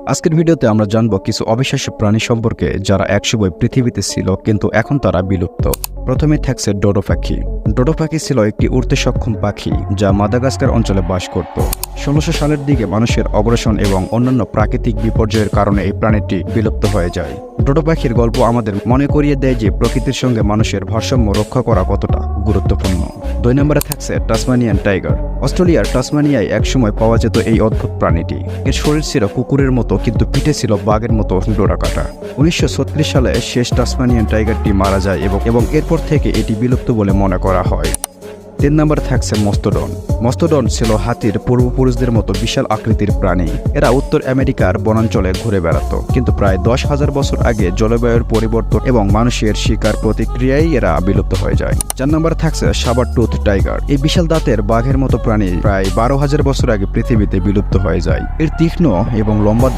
আজকের ভিডিওতে আমরা জানব কিছু অবিশ্বাস্য প্রাণী সম্পর্কে যারা একসময় পৃথিবীতে ছিল কিন্তু এখন তারা বিলুপ্ত। প্রথমে থাকছে ডোডো পাখি। ডোডো পাখি ছিল একটি উড়তে সক্ষম পাখি যা মাদাগাস্কার অঞ্চলে বাস করত। ১৬০০ সালের দিকে মানুষের অগ্রাসন এবং অন্যান্য প্রাকৃতিক বিপর্যয়ের কারণে এই প্রাণীটি বিলুপ্ত হয়ে যায়। ডোডো পাখির গল্প আমাদের মনে করিয়ে দেয় যে প্রকৃতির সঙ্গে মানুষের ভারসাম্য রক্ষা করা কতটা গুরুত্বপূর্ণ। ২ নম্বরে থাকছে টাসমানিয়ান টাইগার। অস্ট্রেলিয়ার টাসমানিয়ায় একসময় পাওয়া যেত এই অদ্ভুত প্রাণীটি। এর শরীর ছিল কুকুরের মতো কিন্তু পিঠে ছিল বাঘের মতো ডোরাকাটা। ১৯৩৬ সালে শেষ টাসমানিয়ান টাইগারটি মারা যায় এবং এরপর থেকে এটি বিলুপ্ত বলে মনে করা হয়। ৩ নম্বরে থাকছে মস্তোডন। মস্তোডন ছিল হাতির পূর্বপুরুষদের মতো বিশাল আকৃতির প্রাণী। এরা উত্তর আমেরিকার বনাঞ্চলে ঘুরে বেড়াতো, কিন্তু প্রায় ১০,০০০ বছর আগে জলবায়ুর পরিবর্তন এবং মানুষের শিকার প্রতিক্রিয়ায় এরা বিলুপ্ত হয়ে যায়। ৪ নম্বরে থাকছে সাবার টুথ টাইগার। এই বিশাল দাঁতের বাঘের মতো প্রাণী প্রায় ১২,০০০ বছর আগে পৃথিবীতে বিলুপ্ত হয়ে যায়। এর তীক্ষ্ণ এবং লম্বা